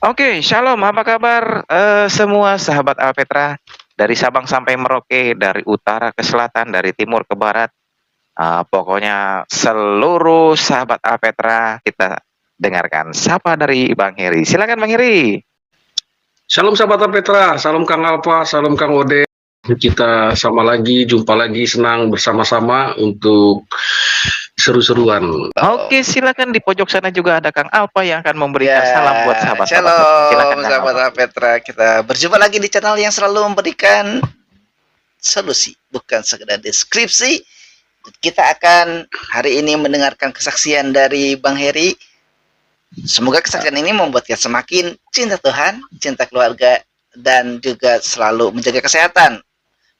Oke, shalom, apa kabar semua sahabat Alpetra dari Sabang sampai Merauke, dari utara ke selatan, dari timur ke barat. Pokoknya seluruh sahabat Alpetra kita dengarkan sapa dari Bang Heri. Silakan Bang Heri. Salam sahabat Petra, salam Kang Alpa, salam Kang Ode. Kita jumpa lagi, senang bersama-sama untuk seru-seruan. Oke, silakan di pojok sana juga ada Kang Alpa yang akan memberikan salam buat sahabat-sahabat Petra. Shalom Silakan Kang sahabat Alpa. Petra, kita berjumpa lagi di channel yang selalu memberikan solusi, bukan sekedar deskripsi. Kita akan hari ini mendengarkan kesaksian dari Bang Heri. Semoga kesaksian ini membuat kita semakin cinta Tuhan, cinta keluarga, dan juga selalu menjaga kesehatan.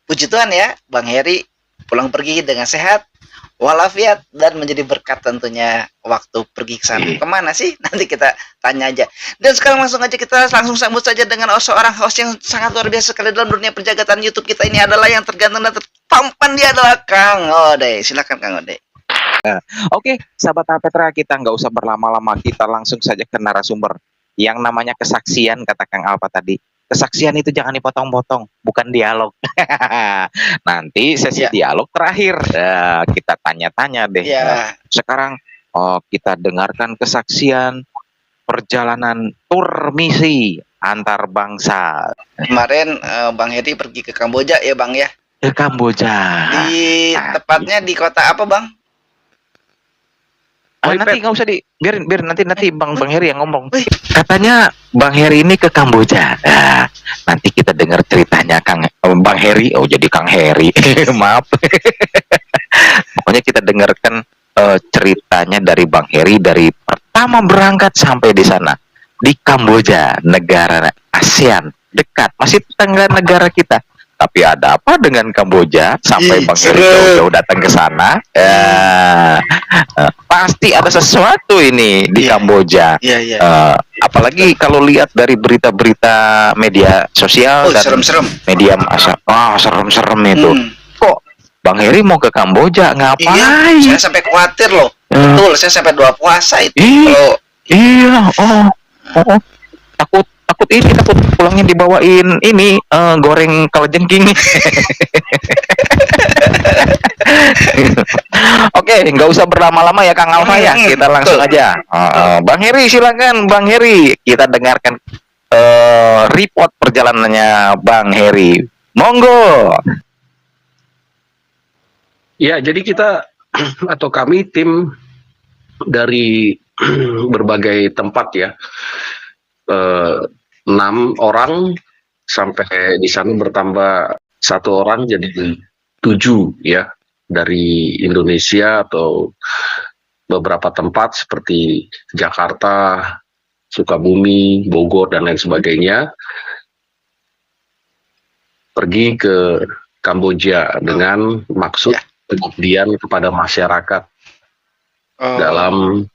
Puji Tuhan ya, Bang Heri pulang pergi dengan sehat, walafiat, dan menjadi berkat tentunya waktu pergi ke sana. Kemana sih? Nanti kita tanya aja. Dan sekarang langsung aja kita langsung sambut saja dengan seorang host yang sangat luar biasa sekali dalam dunia penjagatan YouTube kita ini, adalah yang terganteng dan tertampan, dia adalah Kang Ode. Silakan Kang Ode. Oke, sahabat Alpetra, kita nggak usah berlama-lama, kita langsung saja ke narasumber. Yang namanya kesaksian, kata Kang Alpa tadi. Kesaksian itu jangan dipotong-potong, bukan dialog. Nanti sesi dialog terakhir, kita tanya-tanya deh. Sekarang kita dengarkan kesaksian perjalanan tur misi antar bangsa. Kemarin Bang Heri pergi ke Kamboja ya Bang ya? Ke Kamboja. Tepatnya di kota apa Bang? Nanti nggak usah biar nanti Bang Heri yang ngomong. Katanya Bang Heri ini ke Kamboja. Nanti kita dengar ceritanya Bang Heri. Oh, jadi Kang Heri. Maaf. Pokoknya kita dengarkan ceritanya dari Bang Heri dari pertama berangkat sampai di sana di Kamboja, negara ASEAN dekat, masih tetangga negara kita. Tapi ada apa dengan Kamboja sampai Bang Heri jauh-jauh datang ke sana? Pasti ada sesuatu ini di Kamboja. Apalagi kalau lihat dari berita-berita media sosial dan serem-serem. Media massa, serem-serem itu. Kok Bang Heri mau ke Kamboja ngapain? Saya sampai khawatir loh. Betul, saya sampai 2 puasa itu. Iya, takut pulangnya dibawain ini goreng kalajengking. Oke, nggak usah berlama-lama ya Kang Alfa ya, kita langsung aja. Bang Heri, silakan Bang Heri, kita dengarkan report perjalanannya Bang Heri. Monggo. Ya, jadi kita atau kami tim dari berbagai tempat ya. 6 orang sampai di sana bertambah 1 orang jadi 7 ya, dari Indonesia atau beberapa tempat seperti Jakarta, Sukabumi, Bogor dan lain sebagainya, pergi ke Kamboja dengan maksud pengabdian kepada masyarakat dalam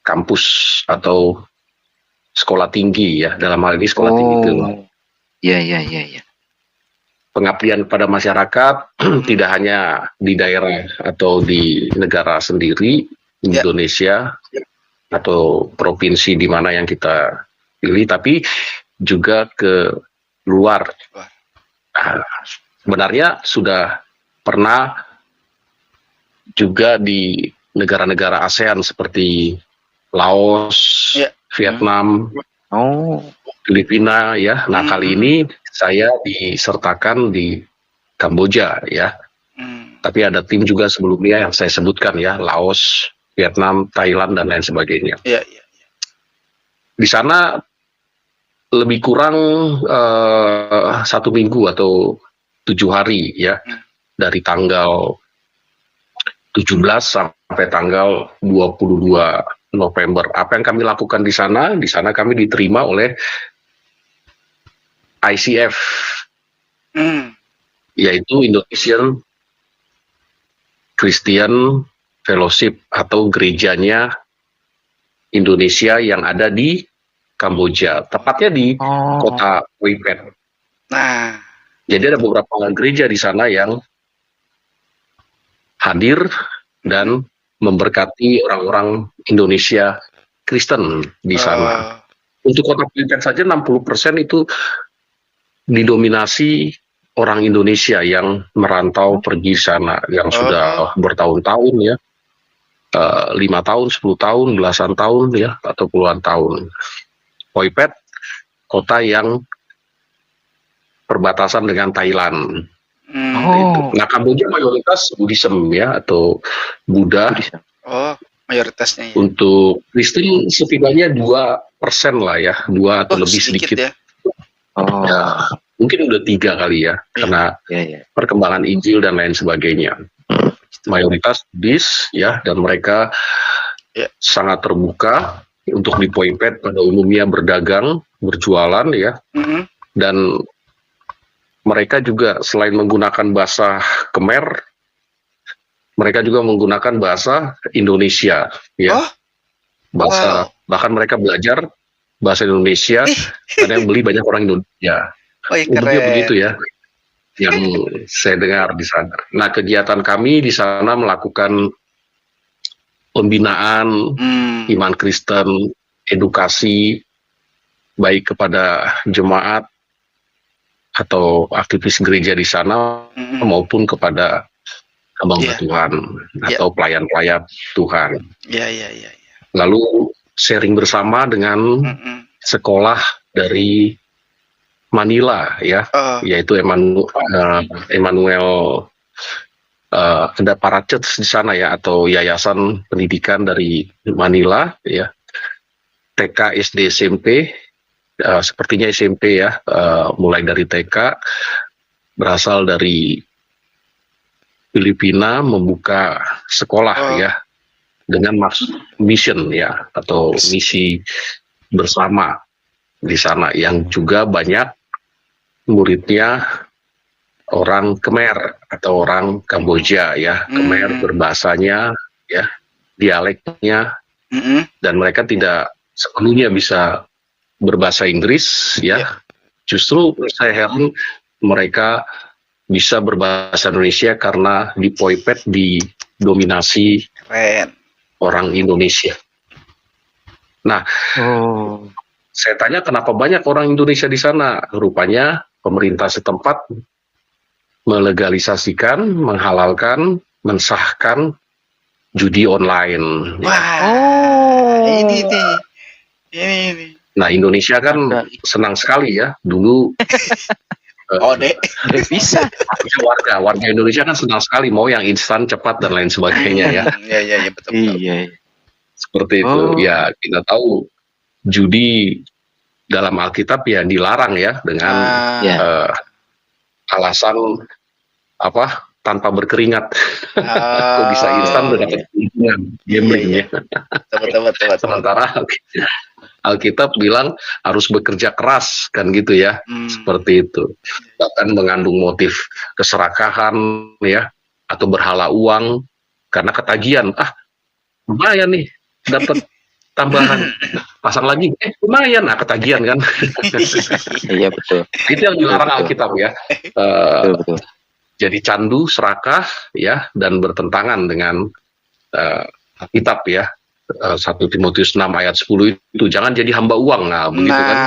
kampus atau sekolah tinggi ya, dalam hal ini sekolah tinggi itu. Iya. Pengabdian pada masyarakat tidak hanya di daerah atau di negara sendiri, Indonesia atau provinsi di mana yang kita pilih, tapi juga ke luar. Sebenarnya sudah pernah juga di negara-negara ASEAN seperti Laos, Vietnam, Filipina ya. Nah, kali ini saya disertakan di Kamboja ya. Tapi ada tim juga sebelumnya yang saya sebutkan ya, Laos, Vietnam, Thailand dan lain sebagainya. Di sana lebih kurang 1 minggu atau 7 hari ya, dari tanggal 17 sampai tanggal 22 November. Apa yang kami lakukan di sana? Di sana kami diterima oleh ICF, yaitu Indonesian Christian Fellowship atau gerejanya Indonesia yang ada di Kamboja, tepatnya di kota Phnom Penh. Jadi ada beberapa gereja di sana yang hadir dan memberkati orang-orang Indonesia Kristen di sana. Untuk kota Poipet saja 60% itu didominasi orang Indonesia yang merantau pergi sana, yang sudah bertahun-tahun ya, 5 tahun, 10 tahun, belasan tahun ya, atau puluhan tahun. Poipet, kota yang perbatasan dengan Thailand. Nah, Kamboja mayoritas Buddhism ya, atau Buddha. Mayoritasnya ya. Untuk Kristen setidaknya 2% lah ya, 2 atau lebih sedikit. Ya. Ya, mungkin udah 3 kali ya, karena perkembangan Injil dan lain sebagainya. Mayoritas Buddhis ya, dan mereka sangat terbuka untuk di Poipet pada umumnya berdagang, berjualan ya, dan mereka juga selain menggunakan bahasa Khmer, mereka juga menggunakan bahasa Indonesia ya. Bahkan mereka belajar bahasa Indonesia karena yang beli banyak orang Indonesia. Umumnya begitu ya, yang saya dengar di sana. Nah, kegiatan kami di sana melakukan pembinaan iman Kristen, edukasi baik kepada jemaat atau aktivis gereja di sana maupun kepada hamba Tuhan atau pelayan-pelayan Tuhan. Lalu sharing bersama dengan sekolah dari Manila ya, yaitu Emmanuel ada Parachurch di sana ya, atau yayasan pendidikan dari Manila ya, TK, SD, SMP. Sepertinya SMP ya, mulai dari TK, berasal dari Filipina, membuka sekolah ya dengan mission ya, atau misi bersama di sana, yang juga banyak muridnya orang Khmer atau orang Kamboja ya. Khmer berbahasanya ya, dialeknya, dan mereka tidak sepenuhnya bisa berbahasa Inggris ya. Justru saya heran mereka bisa berbahasa Indonesia karena di Poipet didominasi orang Indonesia. Nah, saya tanya kenapa banyak orang Indonesia di sana. Rupanya pemerintah setempat melegalisasikan, menghalalkan, mensahkan judi online. Ini. Nah, Indonesia kan senang sekali ya dulu. Bisa. Warga Indonesia kan senang sekali mau yang instan, cepat dan lain sebagainya ya. Iya, betul. Seperti itu. Ya, kita tahu judi dalam Alkitab ya dilarang ya, dengan alasan apa? Tanpa berkeringat. Kok bisa instan udah dapat keuntungan gambling ya. Betul. Sementara Alkitab bilang harus bekerja keras kan gitu ya. Seperti itu. Bahkan mengandung motif keserakahan ya, atau berhala uang karena ketagihan. Lumayan nih dapat tambahan, pasang lagi lumayan, ketagihan kan. Iya betul. Itu yang dilarang Alkitab ya. Betul. Jadi candu, serakah ya, dan bertentangan dengan Alkitab ya. 1 Timotius 6 ayat 10 itu jangan jadi hamba uang. Begitu kan.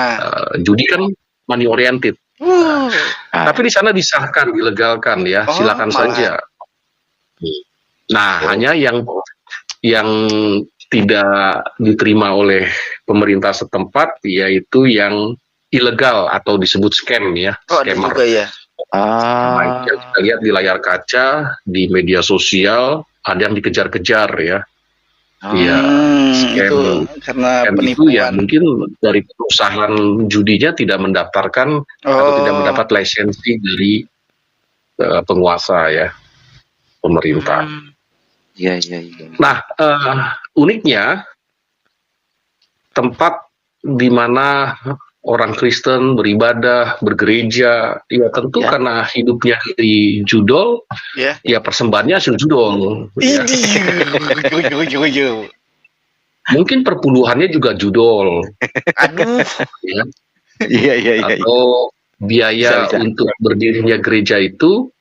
Judi kan money oriented. Tapi di sana disahkan, dilegalkan ya, silakan saja. Nah, hanya yang tidak diterima oleh pemerintah setempat yaitu yang ilegal atau disebut scam ya, scammer. Yang kita lihat di layar kaca, di media sosial, ada yang dikejar-kejar ya. Itu karena penipuan. Itu ya mungkin dari perusahaan judinya tidak mendaftarkan atau tidak mendapat lisensi dari penguasa ya, pemerintah. Iya. Nah, uniknya tempat di mana orang Kristen beribadah, bergereja, ya tentu karena hidupnya di judol, ya persembahannya hasil judol. Mungkin perpuluhannya juga judol. Ya. Iya. Atau biaya untuk berdirinya gereja itu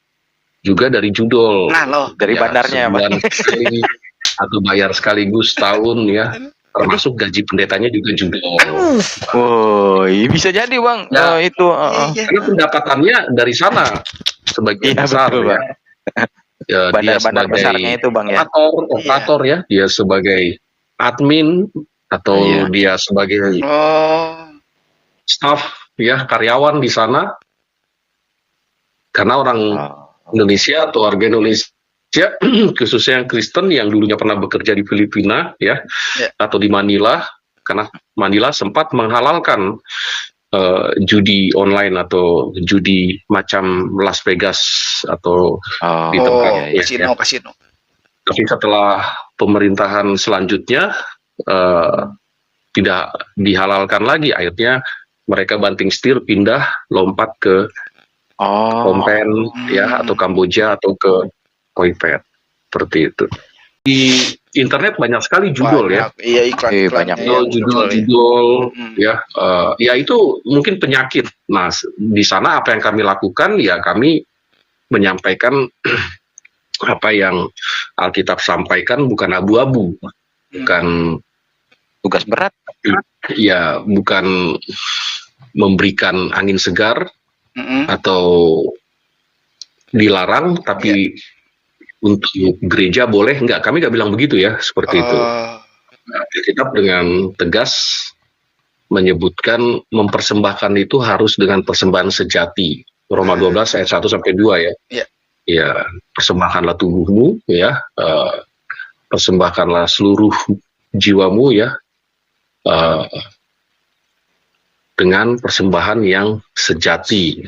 juga dari judol. Dari ya, bandarnya sekali, atau bayar sekaligus tahun ya. termasuk gaji pendetanya juga judol. Oh, bisa jadi bang. Ya. Itu. Iya. Karena pendapatannya dari sana sebagian Iya besar betul ya. bang. Ya, dia Bandar-bandar sebagai besarnya itu bang ya. operator ya, dia sebagai admin atau Iya. dia sebagai Oh. staff ya, karyawan di sana. Karena orang Indonesia atau warga Indonesia khususnya yang Kristen yang dulunya pernah bekerja di Filipina ya, atau di Manila, karena Manila sempat menghalalkan judi online atau judi macam Las Vegas atau di tempat kasino. Tapi setelah pemerintahan selanjutnya tidak dihalalkan lagi, akhirnya mereka banting setir pindah lompat ke Phnom Penh ya, atau Kamboja atau ke Phoi Phet, seperti itu. Di internet banyak sekali judul banyak, ya. Iya, iklan banyak judul ya. Ya itu mungkin penyakit. Nah, di sana apa yang kami lakukan ya, kami menyampaikan apa yang Alkitab sampaikan, bukan abu-abu, bukan tugas berat. Ya, bukan memberikan angin segar atau dilarang, tapi untuk gereja boleh, enggak, kami nggak bilang begitu ya, seperti itu. Alkitab dengan tegas menyebutkan mempersembahkan itu harus dengan persembahan sejati. Roma 12 ayat 1 sampai 2 ya. Ya, persembahkanlah tubuhmu ya, persembahkanlah seluruh jiwamu ya, dengan persembahan yang sejati.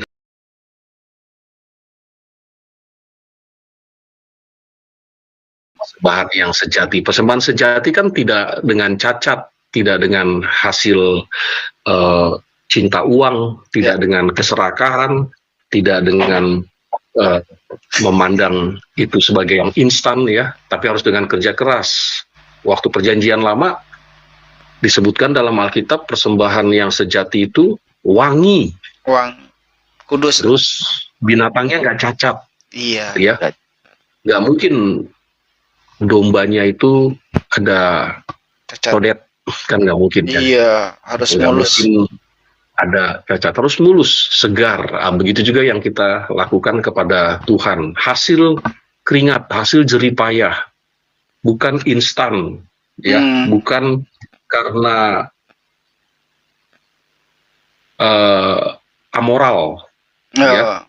Persembahan yang sejati. Persembahan sejati kan tidak dengan cacat, tidak dengan hasil cinta uang, tidak dengan keserakahan, tidak dengan memandang itu sebagai yang instan ya, tapi harus dengan kerja keras. Waktu perjanjian lama disebutkan dalam Alkitab persembahan yang sejati itu wangi, kudus, terus binatangnya nggak cacat. Iya. Ya, nggak mungkin dombanya itu ada codet, kan nggak mungkin kan? Iya, harus mulus. Ada cacat, harus mulus, segar. Begitu juga yang kita lakukan kepada Tuhan. Hasil keringat, hasil jerih payah, bukan instan, ya, bukan karena amoral, ya.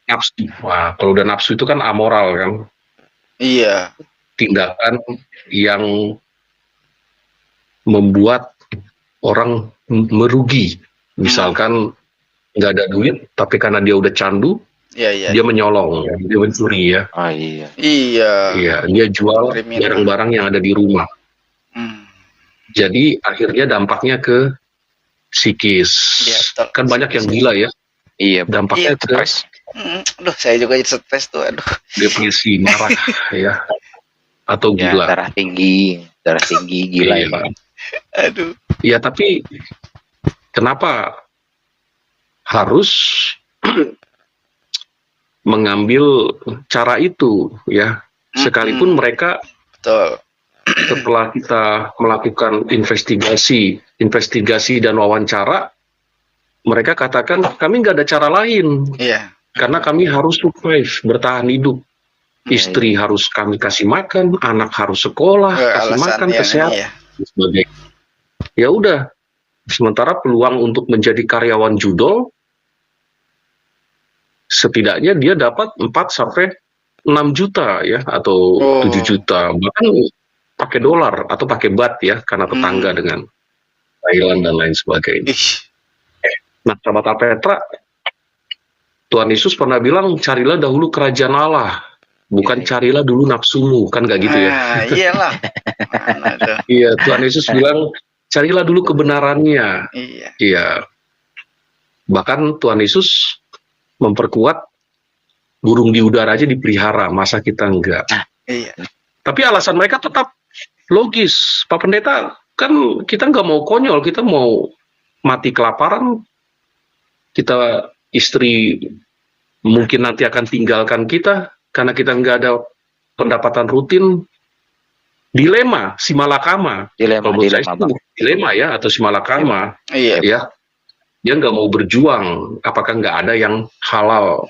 Nafsu. Wah, kalau udah nafsu itu kan amoral kan? Iya. Tindakan yang membuat orang merugi. Misalkan nggak ada duit, tapi karena dia udah candu, dia menyolong, dia mencuri ya. Iya, dia jual barang-barang yang ada di rumah. Jadi akhirnya dampaknya ke psikis. Kan banyak yang gila ya. Iya, dampaknya ke aduh, saya juga jadi stres tuh, aduh. Depresi, marah ya. Atau gila. Darah tinggi gila ya. Aduh. Ya, tapi kenapa harus mengambil cara itu ya? Sekalipun mereka setelah kita melakukan investigasi dan wawancara, mereka katakan kami nggak ada cara lain. Karena kami harus survive, bertahan hidup. Istri harus kami kasih makan, anak harus sekolah, kasih makan, kesehatan, sebagainya. Ya udah. Sementara peluang untuk menjadi karyawan judol setidaknya dia dapat 4 sampai 6 juta ya, atau 7 juta, bahkan pakai dolar atau pakai baht ya, karena tetangga dengan Thailand dan lain sebagainya. Nah, sahabat Petra, Tuhan Yesus pernah bilang, carilah dahulu kerajaan Allah, bukan carilah dulu nafsumu, kan nggak gitu ya? Iyalah. Iya, Tuhan Yesus bilang, carilah dulu kebenarannya. Iya. Bahkan Tuhan Yesus memperkuat burung di udara aja dipelihara, masa kita enggak? Tapi alasan mereka tetap logis. Pak Pendeta, kan kita nggak mau konyol, kita mau mati kelaparan, kita istri mungkin nanti akan tinggalkan kita karena kita nggak ada pendapatan rutin. dilema, simalakama. Dilema, Kalau menurut saya dilema, itu Bang. dilema ya, atau simalakama. Iya. Ya, dia nggak mau berjuang. Apakah nggak ada yang halal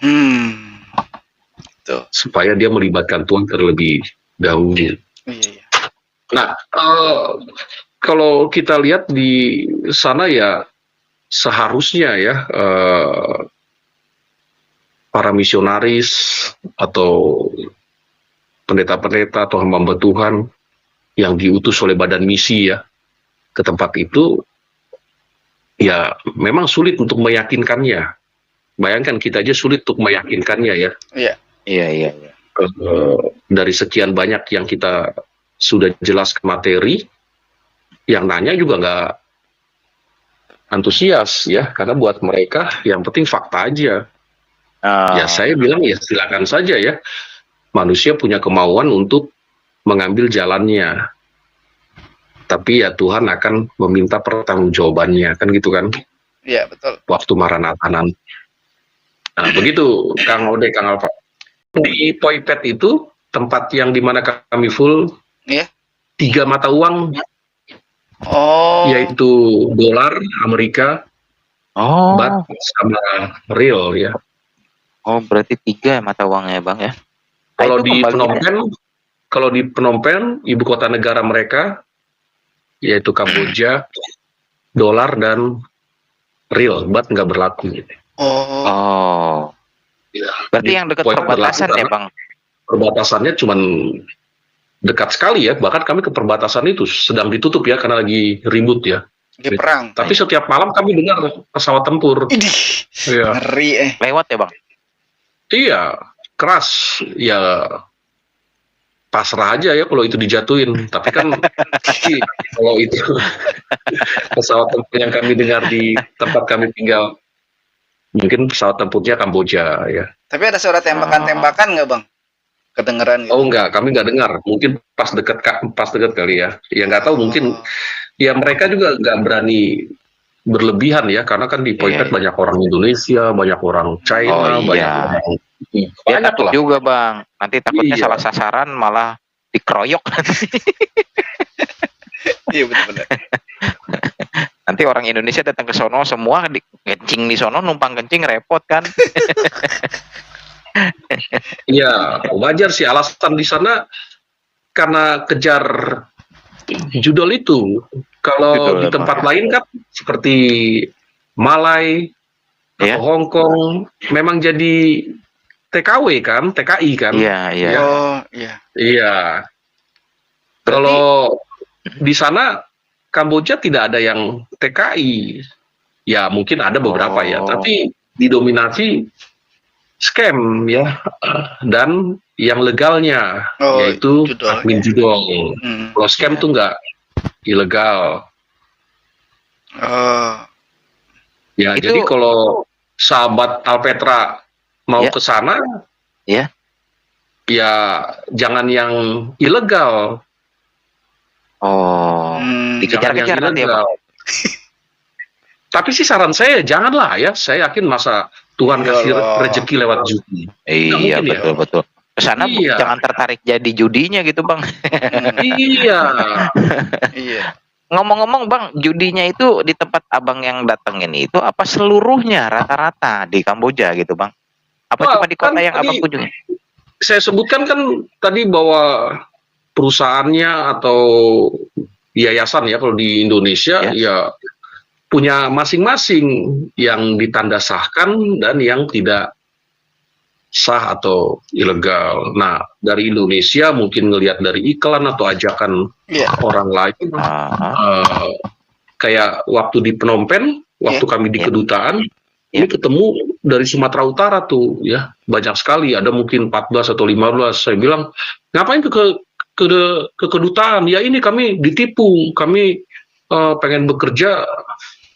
Tuh. supaya dia melibatkan Tuhan terlebih dahulu. Iya. Nah, kalau kita lihat di sana ya seharusnya ya para misionaris atau pendeta-pendeta atau hamba Tuhan yang diutus oleh badan misi ya ke tempat itu ya memang sulit untuk meyakinkannya. Bayangkan kita aja sulit untuk meyakinkannya ya. Iya. Dari sekian banyak yang kita sudah jelaskan materi, yang nanya juga nggak antusias ya, karena buat mereka yang penting fakta aja. Ya saya bilang ya silakan saja ya, manusia punya kemauan untuk mengambil jalannya, tapi ya Tuhan akan meminta pertanggungjawabannya, kan gitu kan? Iya, betul. Waktu Maranatha nanti. Nah begitu Kang Ode, Kang Alfa. Di Poipet itu tempat yang dimana kami full 3 mata uang, yaitu dolar Amerika, baht sama real ya. Oh, berarti 3 mata uangnya Bang ya. Kalau di Phnom Penh, ibu kota negara mereka, yaitu Kamboja, dolar dan real, baht nggak berlaku. Gitu. Ya, berarti yang dekat perbatasan ya Bang? Perbatasannya cuman dekat sekali ya, bahkan kami ke perbatasan itu sedang ditutup ya karena lagi ribut ya. Perang. Tapi setiap malam kami dengar pesawat tempur. Iya. Ngeri Lewat ya Bang? Iya, keras. Ya pasrah aja ya kalau itu dijatuhin. Tapi kan kalau itu pesawat tempur yang kami dengar di tempat kami tinggal, mungkin pesawat tempurnya Kamboja ya. Tapi ada suara tembakan-tembakan nggak Bang? Kedengeran gitu? Oh enggak, kami nggak dengar. Mungkin pas dekat kali ya. Ya nggak tahu, mungkin ya mereka juga nggak berani berlebihan ya, karena kan di Poipet banyak orang Indonesia, banyak orang China, banyak orang takut juga Bang. Nanti takutnya salah sasaran malah dikeroyok nanti. Iya benar-benar. Nanti orang Indonesia datang ke sono semua kencing di sono, numpang kencing repot kan. Iya, wajar sih alasan di sana karena kejar judul itu. Kalau di tempat lain kan seperti Malai atau Hong Kong memang jadi TKW kan, TKI kan. Iya. Kalau di sana Kamboja tidak ada yang TKI. Ya mungkin ada beberapa ya, tapi didominasi scam ya, dan yang legalnya yaitu admin judol. Kalau scam tuh nggak ilegal. Ya itu, jadi kalau sahabat Alpetra mau ke sana, ya jangan yang ilegal. Dikejar-kejar nanti ya Bang. Tapi sih saran saya janganlah ya. Saya yakin masa Tuhan kasih rezeki lewat judi. Iya betul. Kesana jangan tertarik jadi judinya gitu Bang. Iya. Ngomong-ngomong Bang, judinya itu di tempat Abang yang datengin itu apa seluruhnya rata-rata di Kamboja gitu Bang? Apa cuma di kota yang Abang kunjungi? Saya sebutkan kan tadi bahwa perusahaannya atau yayasan ya kalau di Indonesia ya punya masing-masing yang ditanda sahkan dan yang tidak sah atau ilegal. Nah, dari Indonesia mungkin ngelihat dari iklan atau ajakan orang lain, kayak waktu di Phnom Penh, waktu kami di kedutaan, ini ketemu dari Sumatera Utara tuh, ya banyak sekali, ada mungkin 14 atau 15. Saya bilang, ngapain ke kedutaan? Ya ini kami ditipu, kami pengen bekerja,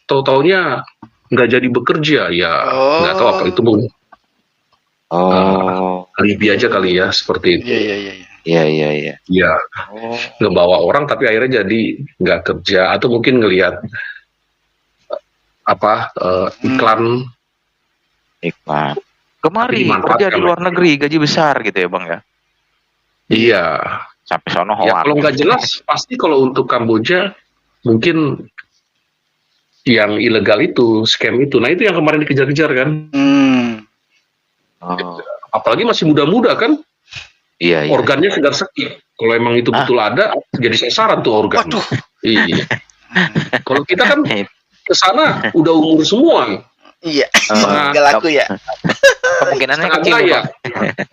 tahu-taunya nggak jadi bekerja, ya nggak tahu apa itu Bung. Alibi aja kali ya seperti itu. Iya. Ya, ngebawa orang tapi akhirnya jadi nggak kerja atau mungkin ngelihat iklan. Kemari kerja di luar negeri gaji besar gitu ya Bang ya. Iya, Sampai sono Ya hoak. kalau nggak jelas, pasti kalau untuk Kamboja mungkin yang ilegal itu, scam itu. Nah itu yang kemarin dikejar-kejar kan. Oh, Apalagi masih muda-muda kan, iya. organnya segar sekti. Kalau emang itu betul ada, jadi sasaran tuh organ. Waduh. Iya. Kalau kita kan ke sana udah umur semua. Iya. Nah, Gak laku ya. Kemungkinannya setengah kecil, kaya. Bang.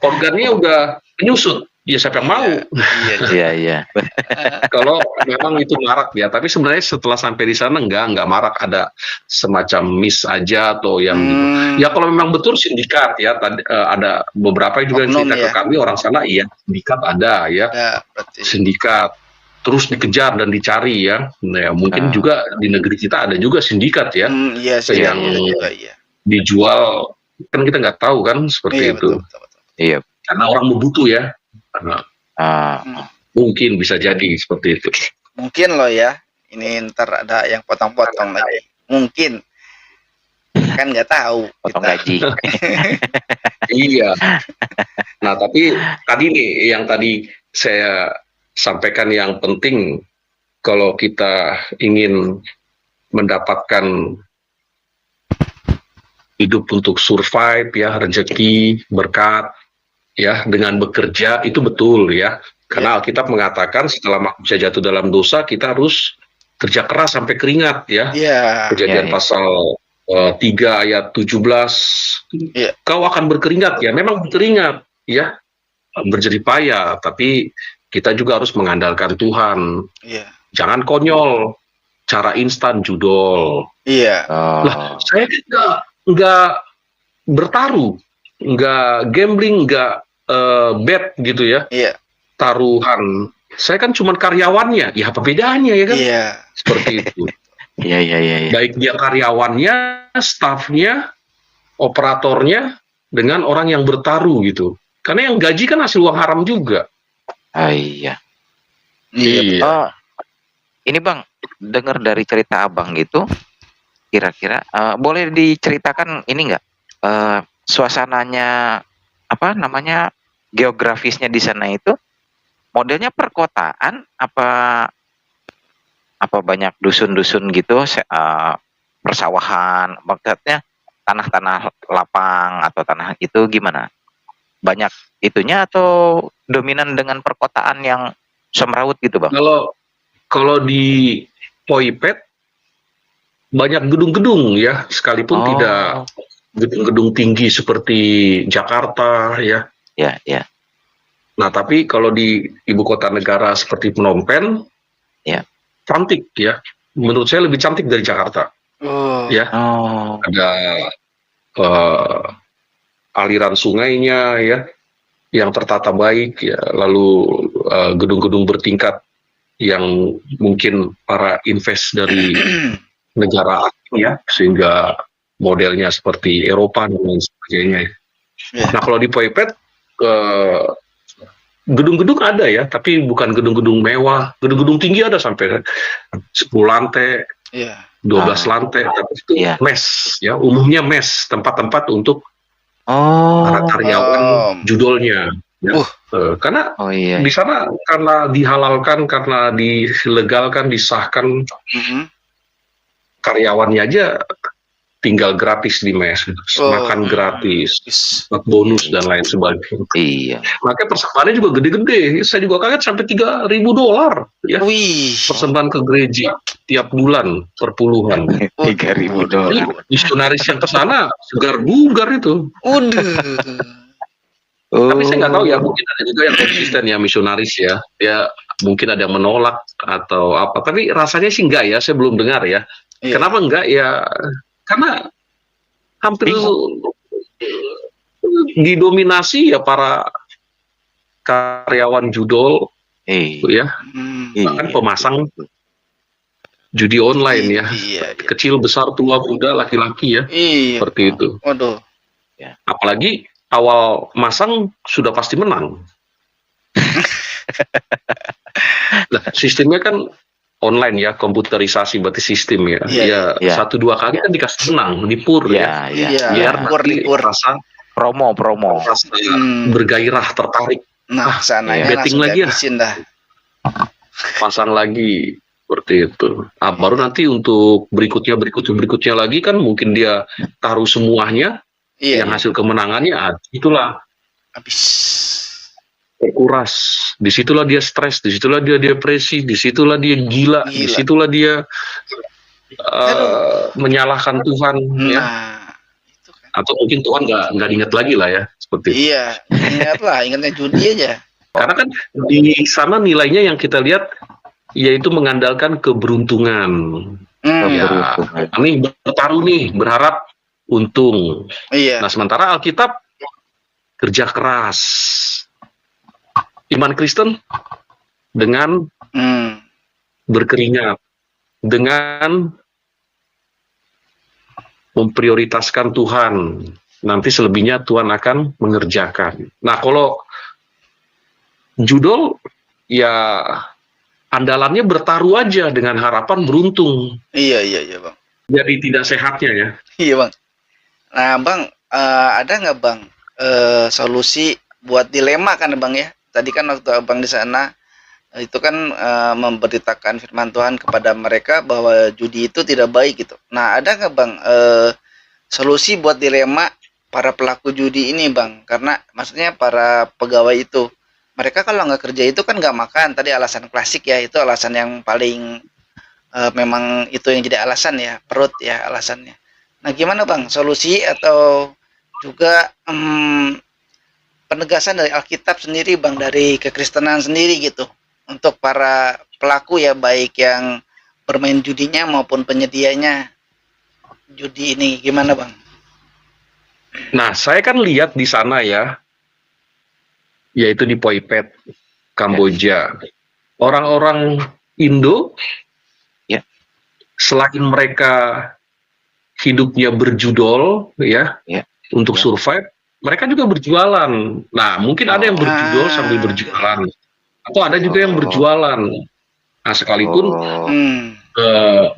Organnya udah penyusut. Ya siapa yang mau? Iya. Iya. Kalau memang itu marak ya, tapi sebenarnya setelah sampai di sana enggak marak, ada semacam miss aja atau yang gitu. Ya kalau memang betul sindikat ya, tadi ada beberapa juga yang Oknum, cerita ke ya. kami orang sana, iya sindikat ada ya, Berarti. sindikat terus dikejar dan dicari ya. Nah, mungkin juga di negeri kita ada juga sindikat ya, Iya, yang juga iya. dijual kan kita nggak tahu kan seperti itu. Betul. Iya. Karena orang membutuh ya. Karena mungkin bisa jadi seperti itu. Mungkin loh ya, ini ntar ada yang potong-potong lagi. Mungkin. Kan nggak tahu. Potong gaji. Iya. Nah, tapi tadi nih yang tadi saya sampaikan yang penting kalau kita ingin mendapatkan hidup untuk survive ya, rezeki, berkat ya, dengan bekerja itu betul ya. Karena Alkitab mengatakan setelah manusia jatuh dalam dosa, kita harus kerja keras sampai keringat ya. Kejadian pasal 3 ayat 17. Kau akan berkeringat ya, memang berkeringat ya, berjerih payah, tapi kita juga harus mengandalkan Tuhan. Jangan konyol, cara instan judol. Lah, saya nggak bertaruh, nggak gambling, nggak bet gitu ya. Taruhan. Saya kan cuma karyawannya. Ya apa bedanya ya kan? Seperti itu. Iya. Baik dia karyawannya, stafnya, operatornya, dengan orang yang bertaruh gitu. Karena yang gaji kan hasil uang haram juga. Iya. Iya. Ini Bang, dengar dari cerita Abang gitu, kira-kira boleh diceritakan ini nggak? Suasananya, apa namanya, geografisnya di sana itu modelnya perkotaan apa banyak dusun-dusun gitu, persawahan, maksudnya tanah-tanah lapang atau tanah itu gimana? Banyak itunya atau dominan dengan perkotaan yang semrawut gitu Bang? Kalau di Poipet banyak gedung-gedung ya, sekalipun tidak gedung-gedung tinggi seperti Jakarta ya. Ya. Nah, tapi kalau di ibu kota negara seperti Phnom Penh, cantik ya. Menurut saya lebih cantik dari Jakarta. Ya. Ada aliran sungainya ya, yang tertata baik ya. Lalu gedung-gedung bertingkat yang mungkin para invest dari negara ya, sehingga modelnya seperti Eropa dan lain sebagainya. Nah, kalau di Poipet gedung-gedung ada ya, tapi bukan gedung-gedung mewah. Gedung-gedung tinggi ada sampai 10 lantai, 12 lantai, tapi itu mes ya, umumnya mes, tempat-tempat untuk para karyawan judulnya. Ya. Karena di sana karena dihalalkan, karena dilegalkan, disahkan, karyawannya aja tinggal gratis di mes, makan gratis, bonus dan lain sebagainya. Iya. Makanya persembahannya juga gede-gede. Saya juga kaget sampai $3.000 ya. Persembahan ke gereja tiap bulan per puluhan. $3.000. Misionaris yang ke sana segar bugar itu. Tapi saya nggak tahu ya, mungkin ada juga yang konsisten ya misionaris ya. Ya mungkin ada yang menolak atau apa. Tapi rasanya sih enggak ya, saya belum dengar ya. Kenapa enggak ya? Karena hampir didominasi ya para karyawan judol, ya, bahkan pemasang judi online ya, kecil besar tua muda laki-laki ya, seperti itu. Apalagi awal masang sudah pasti menang. Nah, sistemnya kan online ya, komputerisasi berarti sistem ya. Ya 1-2 kali kan dikasih menang, dipur ya. Biar lipur. rasa promo. Rasa bergairah, tertarik Nah, sananya betting langsung lagi ya. dihabisin dah. Pasang lagi seperti itu. Baru nanti untuk berikutnya lagi kan mungkin dia taruh semuanya yang hasil kemenangannya, itulah habis. Terkuras. Disitulah dia stres, disitulah dia depresi, disitulah dia gila. Disitulah dia menyalahkan Tuhan, ya. Itu kan. Atau mungkin Tuhan nggak diingat lagi lah ya, seperti itu. Iya, ingatnya judi aja. Karena kan di sana nilainya yang kita lihat yaitu mengandalkan keberuntungan. Ya, nih bertaruh nih, berharap untung. Iya. Nah, sementara Alkitab kerja keras. Iman Kristen dengan berkeringat, dengan memprioritaskan Tuhan. Nanti selebihnya Tuhan akan mengerjakan. Nah, kalau judul ya andalannya bertaruh aja dengan harapan beruntung. Iya Bang. Jadi tidak sehatnya ya. Iya Bang. Nah Bang, ada nggak Bang solusi buat dilema kan Bang ya? Tadi kan waktu Abang di sana itu kan memberitakan firman Tuhan kepada mereka bahwa judi itu tidak baik gitu. Nah ada nggak Bang solusi buat dilema para pelaku judi ini Bang? Karena maksudnya para pegawai itu, mereka kalau nggak kerja itu kan nggak makan. Tadi alasan klasik ya, itu alasan yang paling memang itu yang jadi alasan ya, perut ya alasannya. Nah gimana Bang solusi atau juga penegasan dari Alkitab sendiri Bang, dari kekristenan sendiri gitu, untuk para pelaku ya, baik yang bermain judinya maupun penyedianya judi ini, gimana Bang? Nah, saya kan lihat di sana ya, yaitu di Poipet, Kamboja. Orang-orang Indo, ya, selain mereka hidupnya berjudol ya, untuk survive, mereka juga berjualan. Nah, mungkin ada yang berjudol sambil berjualan, atau ada juga yang berjualan. Nah, sekalipun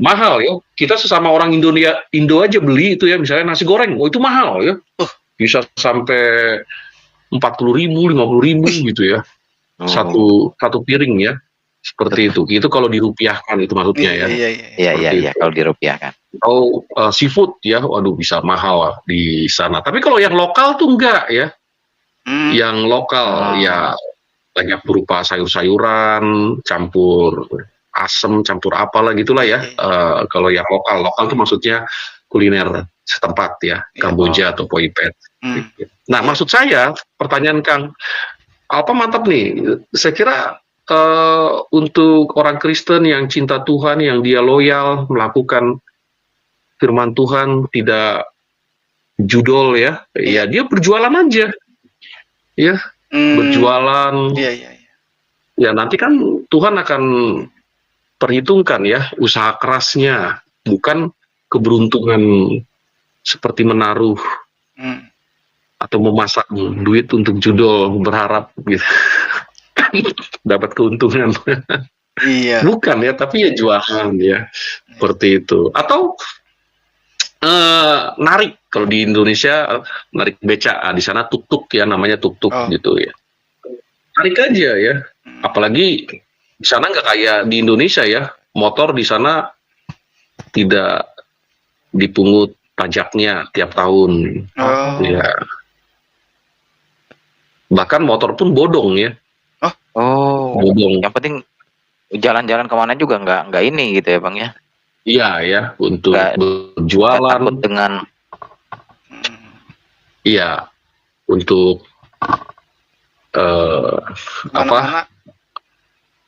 mahal ya. Kita sesama orang Indo aja beli itu ya, misalnya nasi goreng, itu mahal ya. Bisa sampai 40.000, 50.000 gitu ya. Satu piring ya. Seperti itu. Itu kalau dirupiahkan itu maksudnya ya. Iya, kalau dirupiahkan. Atau seafood ya, waduh bisa mahal di sana. Tapi kalau yang lokal tuh enggak ya. Yang lokal ya banyak berupa sayur-sayuran, campur asem, campur apalah gitulah ya. Kalau yang lokal tuh maksudnya kuliner setempat ya, Kamboja atau Poipet. Nah, maksud saya, pertanyaan Kang, apa mantap nih? Saya kira untuk orang Kristen yang cinta Tuhan, yang dia loyal melakukan firman Tuhan, tidak judol ya, ya dia berjualan aja, ya berjualan. Ya nanti kan Tuhan akan perhitungkan ya usaha kerasnya, bukan keberuntungan seperti menaruh atau memasak duit untuk judol berharap gitu dapat keuntungan. Bukan ya, tapi ya jualan ya, seperti itu. Atau narik, kalau di Indonesia narik beca, di sana tuk-tuk ya, namanya tuk-tuk gitu ya. Narik aja ya, apalagi di sana nggak kayak di Indonesia ya, motor di sana tidak dipungut pajaknya tiap tahun. Ya. Bahkan motor pun bodong ya. Bodong. Yang penting jalan-jalan kemana juga nggak ini gitu ya Bang ya. Iya ya, untuk berjualan. Takut dengan. Iya, untuk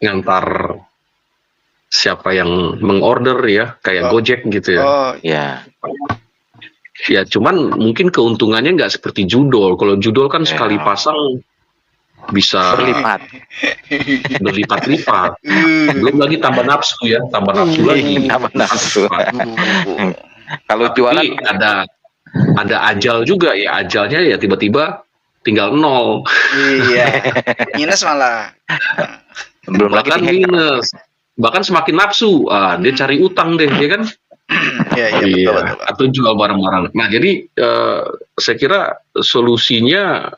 ngantar siapa yang mengorder ya, kayak Gojek gitu ya. Ya cuman mungkin keuntungannya nggak seperti judol. Kalau judol kan sekali pasang bisa berlipat-lipat. Belum lagi tambah nafsu ya, tambah nafsu lagi. Kalau jualan ada ajal juga ya, ajalnya ya tiba-tiba tinggal 0. Minus malah. Belum lagi minus. Bahkan semakin nafsu, dia cari utang deh, ya kan? Betul. Atau jual barang-barang. Nah, jadi saya kira solusinya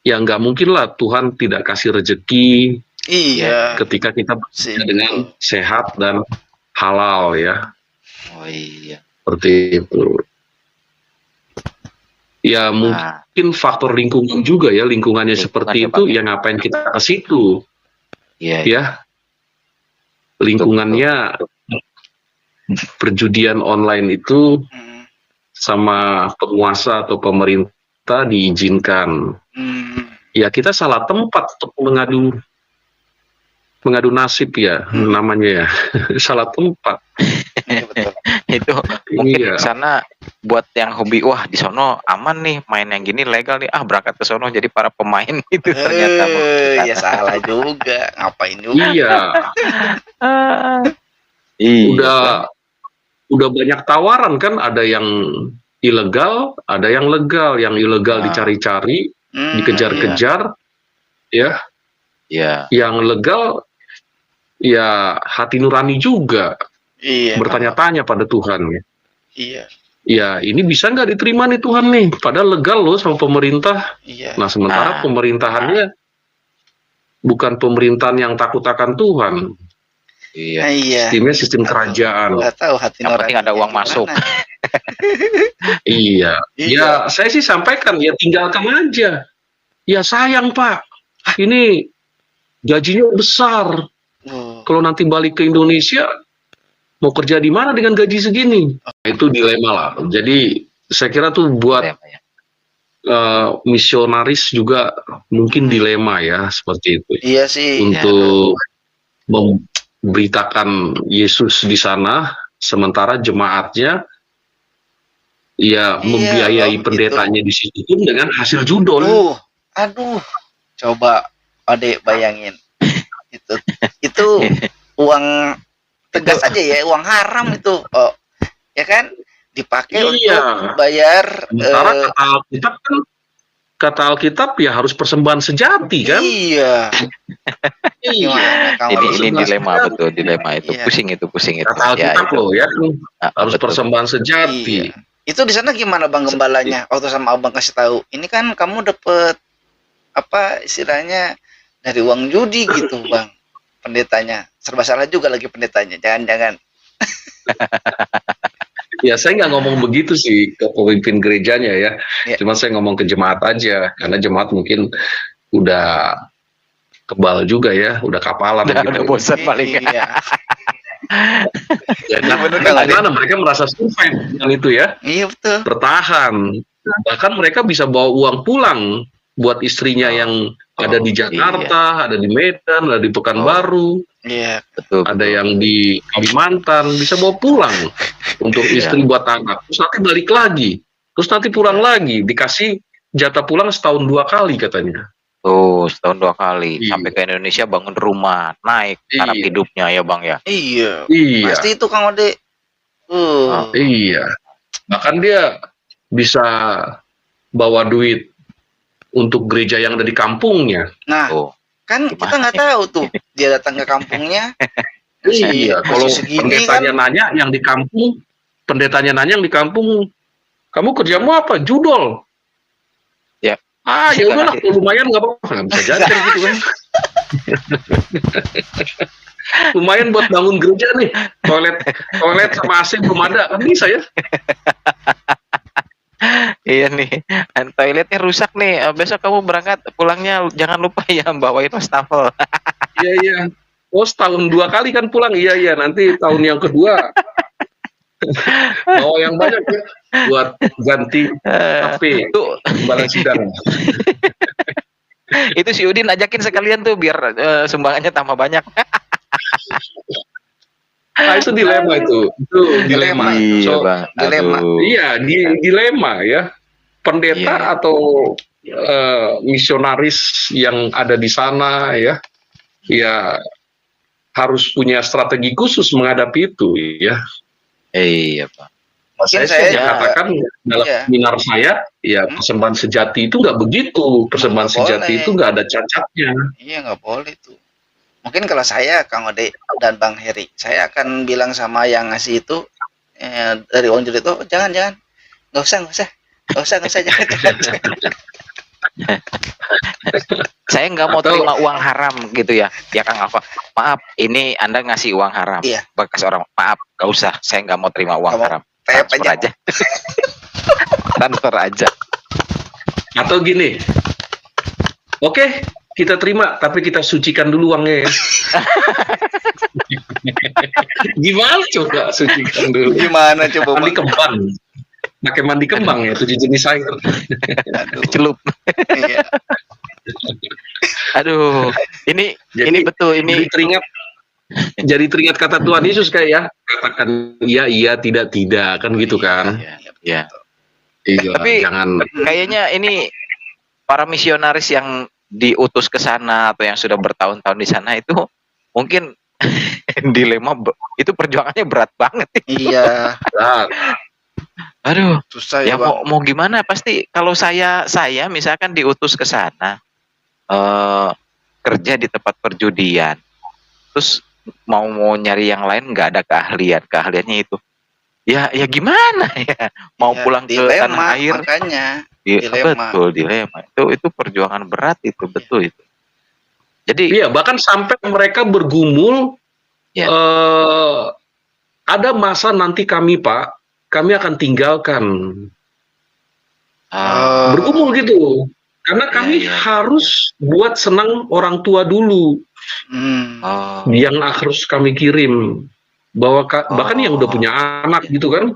ya nggak mungkin lah Tuhan tidak kasih rezeki Iya. ketika kita Sip. bekerja dengan sehat dan halal ya. Oh iya. Seperti itu. Ya mungkin faktor lingkungan juga ya, lingkungannya seperti itu, ya ngapain kita ke situ? Iya. Ya. Lingkungannya perjudian online itu sama penguasa atau pemerintah diizinkan. Ya kita salah tempat untuk mengadu nasib ya namanya ya. Salah tempat. Itu mungkin Iya. di sana buat yang hobi, wah di sono aman nih main yang gini legal nih, berangkat ke sono jadi para pemain itu ternyata ya salah juga, ngapain juga. Iya. Udah banyak tawaran kan, ada yang ilegal, ada yang legal. Yang ilegal dicari-cari, dikejar-kejar, ya. Iya. Yang legal, ya hati nurani juga. Iya. Bertanya-tanya pada Tuhan. Iya. Ya, ini bisa nggak diterima nih Tuhan nih? Padahal legal loh sama pemerintah. Iya. Nah, sementara pemerintahannya bukan pemerintahan yang takut akan Tuhan. Iya. Sistem kerajaan. Nggak tahu hati yang penting ada uang masuk. Iya. Ya, saya sih sampaikan, ya tinggalkan aja. Ya sayang Pak, ini gajinya besar. Kalau nanti balik ke Indonesia, mau kerja di mana dengan gaji segini? Itu dilema lah. Jadi saya kira tuh buat misionaris juga mungkin dilema ya seperti itu. Iya sih. Untuk memberitakan Yesus di sana, sementara jemaatnya ya membiayai pendetanya di situ pun dengan hasil judul. Aduh, coba adek bayangin. Itu uang tegas aja ya, uang haram itu. Ya kan? Dipakai untuk bayar. Sementara kata Alkitab ya harus persembahan sejati kan? Iya. Ini dilema, betul, dilema itu. Pusing itu. Kata Alkitab loh ya, harus persembahan sejati. Itu di sana gimana Bang gembalanya? Waktu sama Abang kasih tahu, ini kan kamu dapet apa istilahnya dari uang judi gitu Bang. Pendetanya serba salah juga lagi pendetanya. Jangan. Ya saya nggak ngomong begitu sih ke pemimpin gerejanya ya. Cuma saya ngomong ke jemaat aja, karena jemaat mungkin udah kebal juga ya, udah kapalan gitu. Udah bosan paling. Jadi karena mereka merasa survive dengan itu ya. Iya betul. Bertahan. Bahkan mereka bisa bawa uang pulang buat istrinya yang ada di Jakarta, ada di Medan, ada di Pekanbaru. Iya, betul. Ada yang di Kalimantan, bisa bawa pulang untuk istri buat anak. Terus nanti balik lagi. Terus nanti pulang lagi, dikasih jatah pulang setahun 2 kali katanya. Setahun 2 kali. Sampai ke Indonesia bangun rumah, naik taraf hidupnya ya Bang ya. Iya. Pasti itu Kang Ode. Iya. Bahkan dia bisa bawa duit untuk gereja yang ada di kampungnya. Nah, kan kita nggak tahu tuh dia datang ke kampungnya. Iya, kalau pendetanya nanya yang di kampung, kamu kerjamu apa? Judol. Ya. Ya udahlah, lumayan nggak apa-apa, nggak bisa jajan gitu kan. Lumayan buat bangun gereja nih, toilet sama AC belum ada, kan bisa ya. Iya nih, toiletnya rusak nih. Besok kamu berangkat pulangnya jangan lupa ya bawain wastafel. Iya. Setahun 2 kali kan pulang. Iya. Nanti tahun yang kedua bawa yang banyak ya buat ganti HP balas sidang. Itu si Udin ajakin sekalian tuh biar sumbangannya tambah banyak. Nah itu dilema itu dilema. Dilema. Iya, dilema ya. Pendeta atau misionaris yang ada di sana ya harus punya strategi khusus menghadapi itu ya. Iya Pak. Saya katakan dalam seminar saya ya persembahan sejati itu nggak begitu. Persembahan sejati itu nggak ada cacatnya. Iya nggak boleh tuh. Mungkin kalau saya, Kang Ode dan Bang Heri, saya akan bilang sama yang ngasih itu dari uang judi itu, jangan, nggak usah, jangan. Saya nggak mau Atau- terima uang haram gitu ya Kang Alfa. Maaf, ini Anda ngasih uang haram. Iya. Bekas orang, maaf, nggak usah. Saya nggak mau terima uang Nggak mau. haram. Tap Transfer aja. aja. Transfer aja. Atau gini, oke, kita terima, tapi kita sucikan dulu uangnya ya. Gimana coba sucikan dulu? Gimana coba Mandi Bang? kembang. Pakai mandi kembang ya, 7 jenis air. Aduh. Celup. Iya. Aduh, ini betul ini. Jadi teringat kata Tuhan Yesus kayak ya, katakan iya tidak kan gitu kan. Iya. Iya, Tapi jangan kayaknya ini para misionaris yang diutus ke sana atau yang sudah bertahun-tahun di sana itu mungkin dilema itu perjuangannya berat banget. Iya. nah, Aduh, Susah ya ya Bang. mau gimana, pasti kalau saya misalkan diutus ke sana kerja di tempat perjudian, terus mau nyari yang lain nggak ada keahliannya itu, ya gimana ya, mau Ya, pulang ke dilema, tanah air, makanya dilema. betul dilema itu perjuangan berat itu, betul itu. Jadi iya, bahkan sampai mereka bergumul, Ya. Ada masa nanti kami akan tinggalkan. Bergumul gitu. Karena kami harus buat senang orang tua dulu. Yang harus kami kirim. Bahkan yang udah punya anak gitu kan.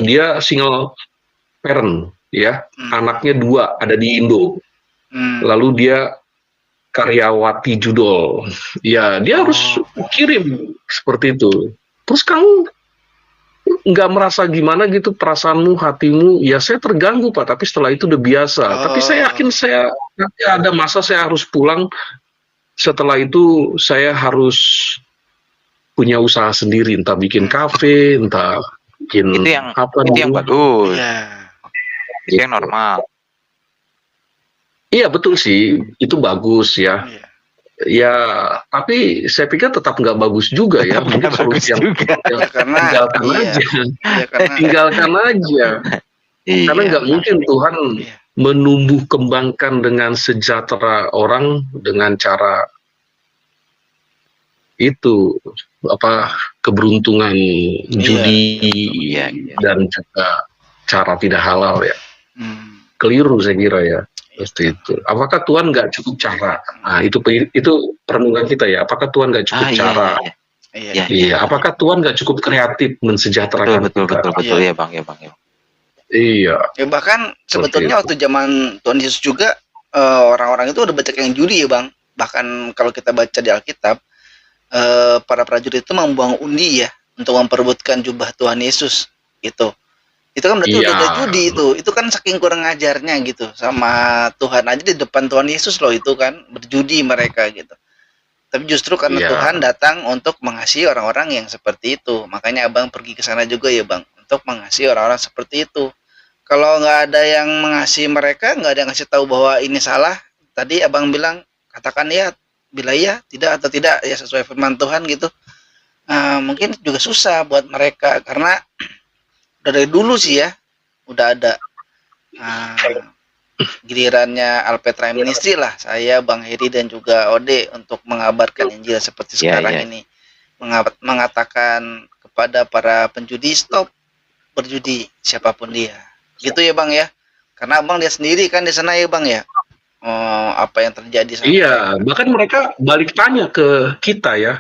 Dia single parent ya. Anaknya 2 ada di Indo. Lalu dia karyawati judul. Ya, dia harus kirim seperti itu. Terus kamu nggak merasa gimana gitu perasaanmu, hatimu? Ya saya terganggu Pak, tapi setelah itu udah biasa. Tapi saya yakin nanti ada masa saya harus pulang. Setelah itu saya harus punya usaha sendiri, entah bikin kafe, entah bikin itu yang apa itu yang bagus, Iya. itu yang normal. Iya betul sih, itu bagus ya. Iya. Ya, tapi saya pikir tetap nggak bagus juga ya. Mungkin Bagus solusi yang juga. Ya, karena tinggalkan iya. aja. Iya, karena Tinggalkan aja. Iya. Karena nggak mungkin Tuhan Iya. menumbuh kembangkan dengan sejahtera orang dengan cara itu keberuntungan judi Iya. dan juga cara tidak halal ya. Hmm. Keliru saya kira ya. Seperti itu. Apakah Tuhan nggak cukup cara? Nah, itu perenungan kita ya. Apakah Tuhan nggak cukup cara? Iya. Iya. Apakah Tuhan nggak cukup kreatif mensejahterakan Betul kita? ya Bang ya. Iya. Ya bahkan sebetulnya waktu zaman Tuhan Yesus juga orang-orang itu udah banyak yang judi ya Bang. Bahkan kalau kita baca di Alkitab, para prajurit itu membuang undi ya untuk memperebutkan jubah Tuhan Yesus gitu. Itu kan berarti udah ada judi itu kan saking kurang ajarnya gitu sama Tuhan aja di depan Tuhan Yesus loh, itu kan berjudi mereka gitu. Tapi justru karena Tuhan datang untuk mengasihi orang-orang yang seperti itu, makanya Abang pergi ke sana juga ya Bang, untuk mengasihi orang-orang seperti itu. Kalau nggak ada yang mengasihi mereka, nggak ada yang ngasih tahu bahwa ini salah, tadi Abang bilang katakan ya, bila ya, tidak atau tidak ya sesuai firman Tuhan gitu. Mungkin juga susah buat mereka karena udah dari dulu sih ya udah ada gilirannya Alpetra Ministry lah, saya Bang Heri dan juga Ode untuk mengabarkan Injil seperti sekarang ini, mengatakan kepada para penjudi stop berjudi siapapun dia gitu ya Bang ya, karena Abang dia sendiri kan di sana ya Bang ya. Apa yang terjadi sama bahkan mereka balik tanya ke kita ya.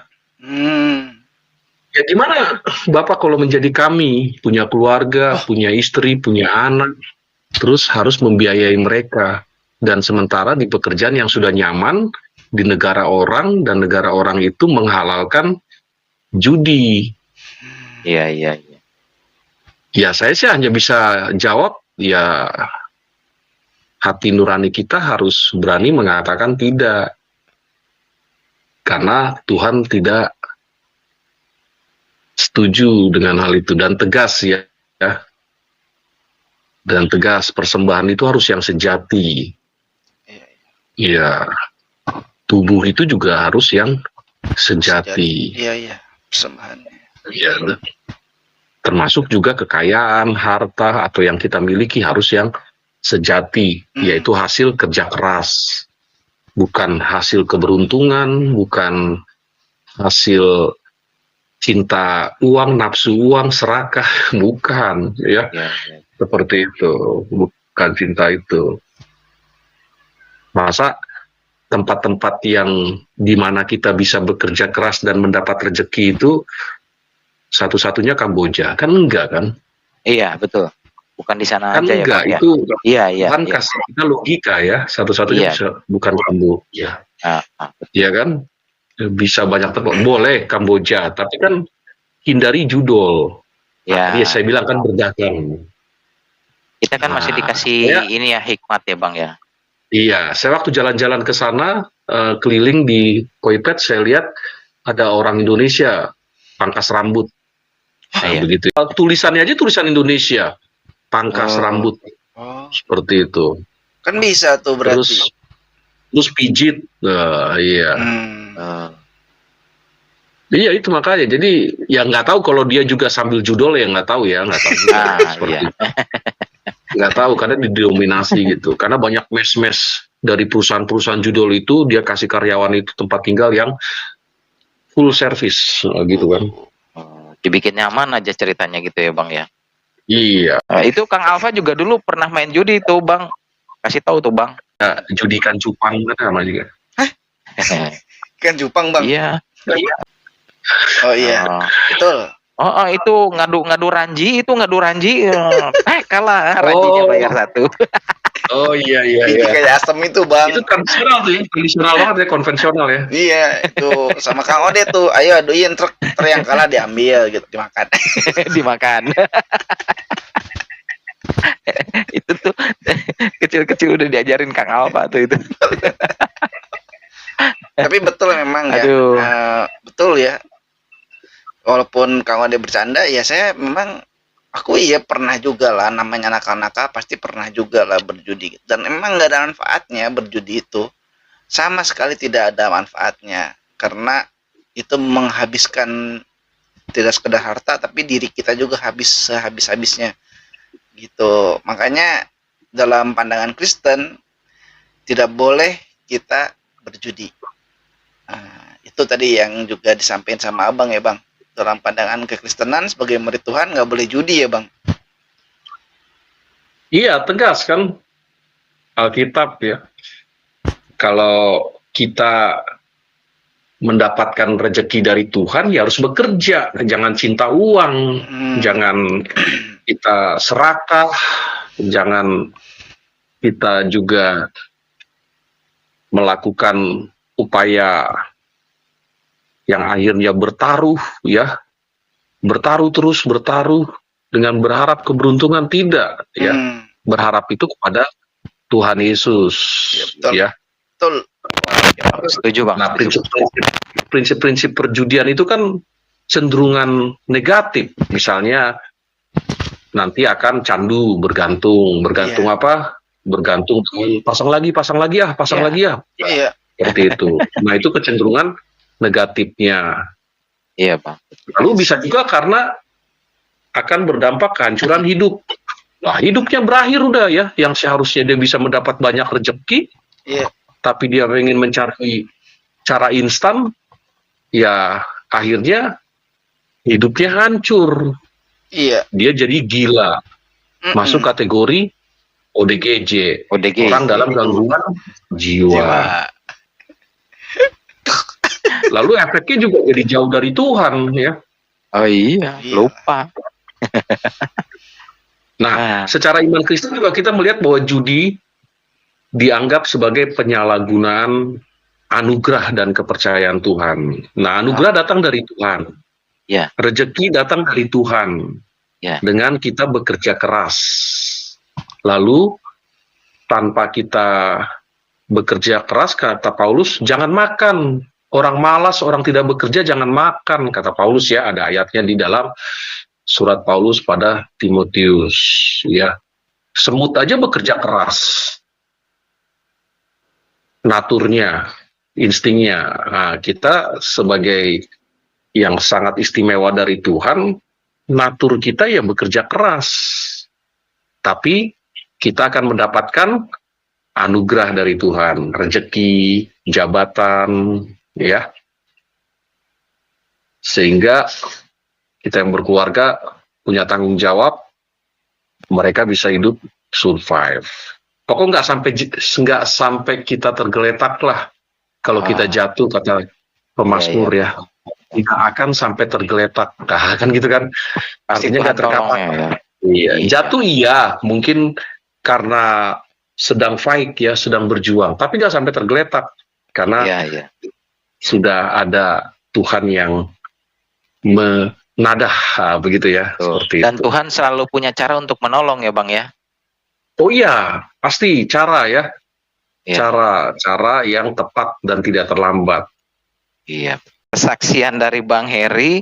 Ya gimana Bapak kalau menjadi kami, punya keluarga, punya istri, punya anak, terus harus membiayai mereka. Dan sementara di pekerjaan yang sudah nyaman, di negara orang, dan negara orang itu menghalalkan judi. Iya. Ya saya sih hanya bisa jawab, ya hati nurani kita harus berani mengatakan tidak. Karena Tuhan tidak setuju dengan hal itu dan tegas ya. Dan tegas, persembahan itu harus yang sejati. Iya. Tubuh itu juga harus yang sejati. Iya, persembahannya. Iya. Termasuk juga kekayaan, harta atau yang kita miliki harus yang sejati, yaitu hasil kerja keras, bukan hasil keberuntungan, bukan hasil cinta uang, nafsu uang, serakah, bukan, ya, seperti itu, bukan cinta itu. Masa tempat-tempat yang dimana kita bisa bekerja keras dan mendapat rezeki itu satu-satunya Kamboja, kan enggak kan? Iya, betul. Bukan di sana Kan aja ya, enggak, Bang, ya? itu Iya. kan kasih kita logika ya, satu-satunya bisa, bukan Kamboja. Iya kan? Bisa banyak tempat, boleh Kamboja, tapi kan hindari judul. Makanya saya bilang kan berdagang. Kita kan masih dikasih ini ya, hikmat ya, Bang, ya? Iya, saya waktu jalan-jalan ke sana, keliling di Koipet, saya lihat ada orang Indonesia pangkas rambut. Begitu. Tulisannya aja tulisan Indonesia, pangkas rambut, seperti itu. Kan bisa tuh berarti. Terus pijit, iya. Iya itu makanya. Jadi ya nggak tahu kalau dia juga sambil judul ya nggak tahu ya, nggak tahu juga seperti itu. Nggak tahu karena didominasi gitu. Karena banyak mes-mes dari perusahaan-perusahaan judul itu dia kasih karyawan itu tempat tinggal yang full service gitu kan. Dibikin nyaman aja ceritanya gitu ya, Bang, ya? Iya. Itu Kang Alfa juga dulu pernah main judi tuh, Bang. Kasih tahu tuh, Bang. Judikan cupang kan namanya juga. Hah? Kan cupang, Bang? Iya. Oh iya, betul. Itu ngadu ranji, kalah ranjinya bayar 1. Oh iya. Kayak asem itu, Bang. Itu tradisional tuh ya, tradisional banget ya, konvensional ya. Iya, itu sama Kang Ode tuh, ayo aduin truk yang kalah diambil gitu, dimakan. Dimakan. Itu tuh kecil-kecil udah diajarin Kang Alfa tuh itu. Tapi betul memang ya, betul ya. Walaupun Kang Ode bercanda, ya saya memang aku pernah juga lah, namanya nakal-nakal pasti pernah juga lah berjudi. Dan emang nggak ada manfaatnya berjudi itu, sama sekali tidak ada manfaatnya, karena itu menghabiskan tidak sekedar harta, tapi diri kita juga habis sehabis-habisnya gitu. Makanya dalam pandangan Kristen tidak boleh kita berjudi. Itu tadi yang juga disampaikan sama Abang ya, Bang. Dalam pandangan kekristenan sebagai murid Tuhan nggak boleh judi ya, Bang? Iya, tegas kan Alkitab ya. Kalau kita mendapatkan rezeki dari Tuhan ya harus bekerja, jangan cinta uang, jangan kita serakah, jangan kita juga melakukan upaya yang akhirnya bertaruh dengan berharap keberuntungan, tidak ya. Berharap itu kepada Tuhan Yesus ya. Betul. Setuju, Bang. Nah, prinsip-prinsip perjudian itu kan cenderungan negatif. Misalnya nanti akan candu, bergantung apa? Bergantung pasang lagi ya. Iya. Seperti itu. Nah, itu kecenderungan negatifnya. Iya, Bang. Lalu bisa juga karena akan berdampak kehancuran hidup. Nah, hidupnya berakhir udah ya, yang seharusnya dia bisa mendapat banyak rezeki, tapi dia ingin mencari cara instan, ya akhirnya hidupnya hancur. Iya. Dia jadi gila. Masuk kategori ODGJ. Orang dalam gangguan jiwa. Lalu efeknya juga jadi jauh dari Tuhan ya. Oh iya, lupa. Nah, secara iman Kristen juga kita melihat bahwa judi dianggap sebagai penyalahgunaan anugerah dan kepercayaan Tuhan. Nah, anugerah datang dari Tuhan. Ya. Rezeki datang dari Tuhan. Ya. Dengan kita bekerja keras. Lalu tanpa kita bekerja keras, kata Paulus, jangan makan. Orang malas, orang tidak bekerja jangan makan, kata Paulus ya. Ada ayatnya di dalam surat Paulus pada Timotius ya. Semut aja bekerja keras. Naturnya, instingnya. Nah, kita sebagai yang sangat istimewa dari Tuhan, natur kita ya bekerja keras. Tapi kita akan mendapatkan anugerah dari Tuhan, rezeki, jabatan, ya. Sehingga kita yang berkeluarga punya tanggung jawab, mereka bisa hidup survive. Pokoknya nggak sampai kita tergeletak lah. Kalau kita jatuh, kata pemazmur ya, tidak akan sampai tergeletak. Nah, kan gitu kan? Artinya nggak terkapar. Iya, jatuh iya, mungkin karena sedang fight ya, sedang berjuang, tapi nggak sampai tergeletak karena sudah ada Tuhan yang menadah, begitu ya. Seperti Dan itu. Tuhan selalu punya cara untuk menolong ya Bang ya. Oh iya, pasti cara ya, Iya. cara yang tepat dan tidak terlambat. Iya. Kesaksian dari Bang Heri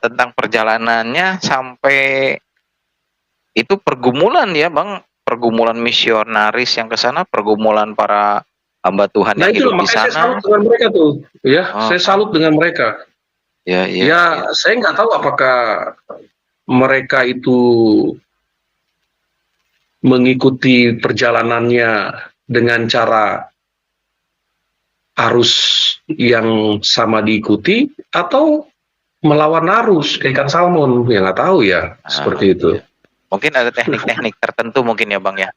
tentang perjalanannya sampai itu pergumulan ya Bang, pergumulan misionaris yang ke sana, pergumulan para hamba Tuhan Nah yang itu hidup di makanya saya sana. salut dengan mereka tuh, ya, saya salut dengan mereka. Ya, saya nggak tahu apakah mereka itu mengikuti perjalanannya dengan cara arus yang sama diikuti atau melawan arus kayak ikan salmon, ya nggak tahu ya, seperti itu. Mungkin ada teknik-teknik tertentu mungkin ya Bang ya.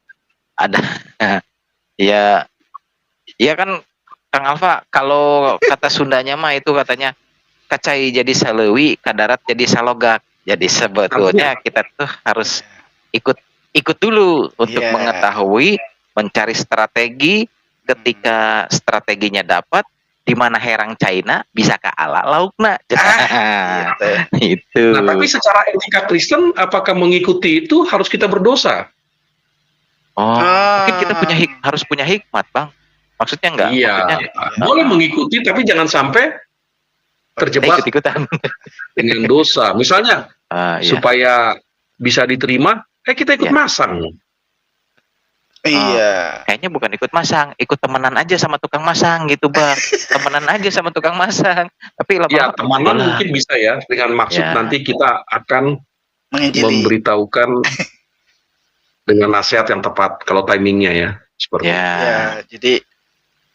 Ada. ya kan Kang Alfa, kalau kata Sundanya mah itu katanya kacai jadi salewi, kadarat jadi salogak. Jadi sebetulnya kita tuh harus ikut dulu untuk mengetahui, mencari strategi. Ketika strateginya dapat, di mana herang China bisa ke ala laukna. Itu. Nah, tapi secara etika Kristen, apakah mengikuti itu harus kita berdosa? Mungkin kita harus punya hikmat, Bang. Maksudnya enggak? Iya, boleh mengikuti, tapi jangan sampai terjebak ikut-ikutan dengan dosa. Misalnya, supaya bisa diterima, kita ikut masang. Iya. Kayaknya bukan ikut masang, ikut temenan aja sama tukang masang gitu Bang. Temenan aja sama tukang masang. Tapi ya temenan mungkin bisa ya, dengan maksud nanti kita akan memberitahukan dengan nasihat yang tepat kalau timingnya ya, seperti itu. Ya, jadi.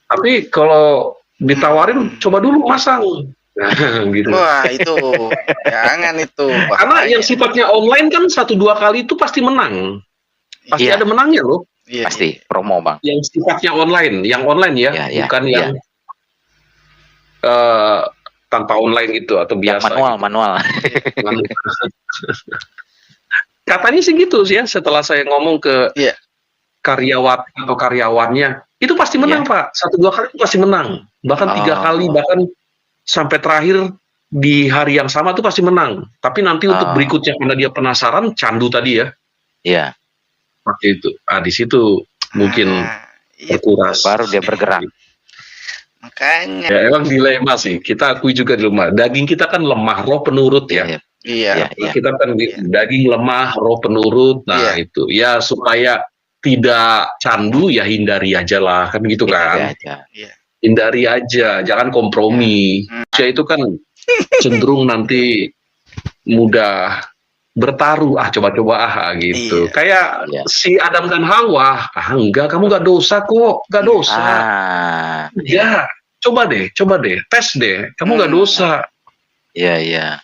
Tapi kalau ditawarin coba dulu masang. Nah, gitu. Wah itu jangan itu. Karena yang sifatnya online kan 1-2 kali itu pasti menang. Pasti ada menangnya loh. Iya, pasti promo Bang. Yang sifatnya online, yang online ya, bukan yang tanpa online gitu atau biasa. Manual. Katanya sih gitu sih ya. Setelah saya ngomong ke karyawat atau karyawannya, itu pasti menang Pak. 1-2 kali itu pasti menang. Bahkan 3 kali, bahkan sampai terakhir di hari yang sama itu pasti menang. Tapi nanti untuk berikutnya karena dia penasaran, candu tadi ya. Iya. Seperti itu. Di situ mungkin berkuras. Baru dia bergerak. Makanya. Ya emang dilema sih. Kita akui juga dilema. Daging kita kan lemah, roh penurut ya. Iya. Kita kan daging lemah, roh penurut. Nah itu ya supaya tidak candu ya hindari aja lah kan gitu kan. Hindari aja, jangan kompromi. Ya itu kan cenderung nanti mudah bertaruh, coba-coba gitu. Kayak si Adam dan Hawa, enggak, kamu nggak dosa kok, nggak dosa. Ya, coba deh, tes deh, kamu nggak dosa. Iya.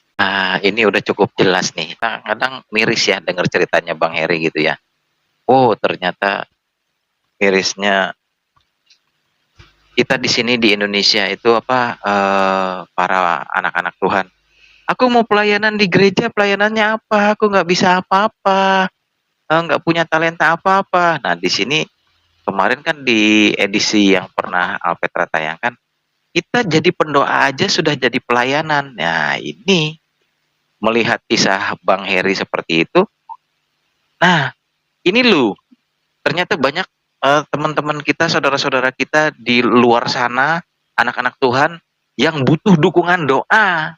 Ini udah cukup jelas nih. Kadang miris ya dengar ceritanya Bang Heri gitu ya. Oh, ternyata mirisnya kita di sini di Indonesia itu para anak-anak Tuhan. Aku mau pelayanan di gereja, pelayanannya apa? Aku nggak bisa apa-apa, nggak punya talenta apa-apa. Nah di sini kemarin kan di edisi yang pernah Alpetra tayangkan, kita jadi pendoa aja sudah jadi pelayanan. Nah ini melihat kisah Bang Heri seperti itu. Nah ini loh, ternyata banyak teman-teman kita, saudara-saudara kita di luar sana, anak-anak Tuhan yang butuh dukungan doa.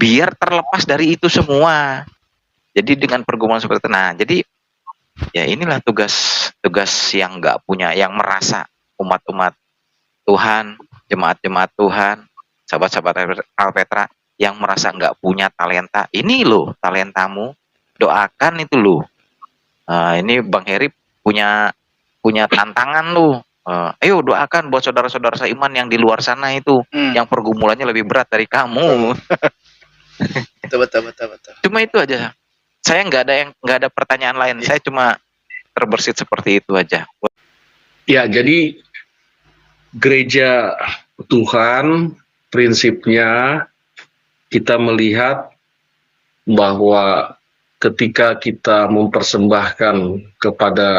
Biar terlepas dari itu semua. Jadi dengan pergumulan seperti itu. Nah, jadi ya inilah tugas yang nggak punya, yang merasa umat-umat Tuhan, jemaat-jemaat Tuhan, sahabat-sahabat Alpetra yang merasa nggak punya talenta. Ini loh talentamu, doakan itu loh. Ini Bang Heri punya tantangan lu. Ayo doakan buat saudara-saudara seiman yang di luar sana itu, yang pergumulannya lebih berat dari kamu. Betul. Cuma itu aja. Saya nggak ada pertanyaan lain. Saya cuma terbersit seperti itu aja. Ya, jadi gereja Tuhan prinsipnya kita melihat bahwa ketika kita mempersembahkan kepada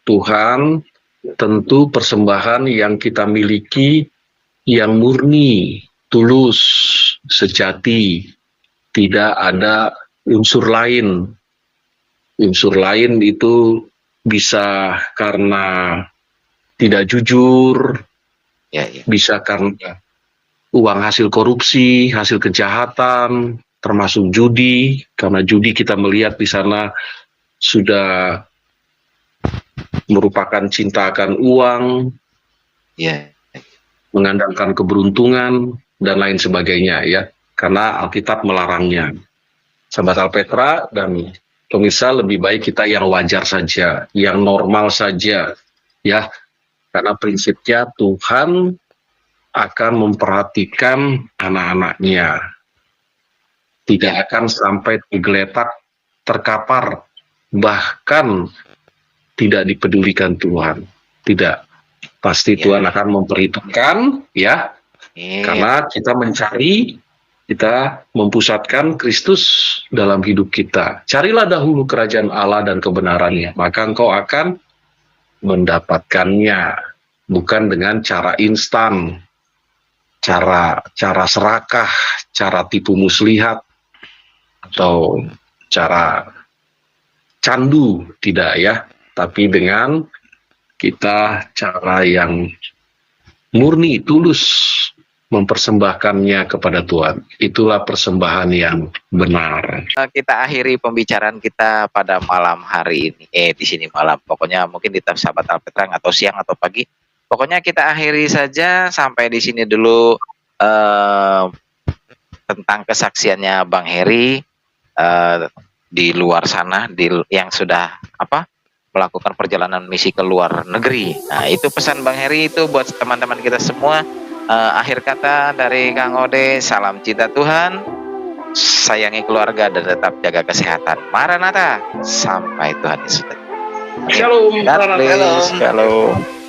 Tuhan, tentu persembahan yang kita miliki yang murni, tulus, sejati, tidak ada unsur lain. Unsur lain itu bisa karena tidak jujur, bisa karena uang hasil korupsi, hasil kejahatan, termasuk judi, karena judi kita melihat di sana sudah merupakan cinta akan uang, mengandalkan keberuntungan, dan lain sebagainya ya, karena Alkitab melarangnya. Sahabat Alpetra dan pemirsa, lebih baik kita yang wajar saja, yang normal saja ya, karena prinsipnya Tuhan akan memperhatikan anak-anaknya, tidak akan sampai tergeletak, terkapar, bahkan tidak dipedulikan Tuhan. Tidak, pasti Tuhan akan memperhitungkan ya, karena kita mencari, kita mempusatkan Kristus dalam hidup kita. Carilah dahulu kerajaan Allah dan kebenarannya, maka engkau akan mendapatkannya, bukan dengan cara instan, cara serakah, cara tipu muslihat, atau cara candu, tidak ya, tapi dengan kita cara yang murni, tulus, mempersembahkannya kepada Tuhan. Itulah persembahan yang benar. Kita akhiri pembicaraan kita pada malam hari ini. Di sini malam. Pokoknya mungkin di sahabat Alpetra atau siang atau pagi. Pokoknya kita akhiri saja sampai di sini dulu tentang kesaksiannya Bang Heri di luar sana, yang sudah melakukan perjalanan misi ke luar negeri. Nah, itu pesan Bang Heri itu buat teman-teman kita semua. Akhir kata dari Kang Ode, salam cinta Tuhan, sayangi keluarga dan tetap jaga kesehatan. Maranatha, sampai Tuhan Yesus. Shalom. Shalom.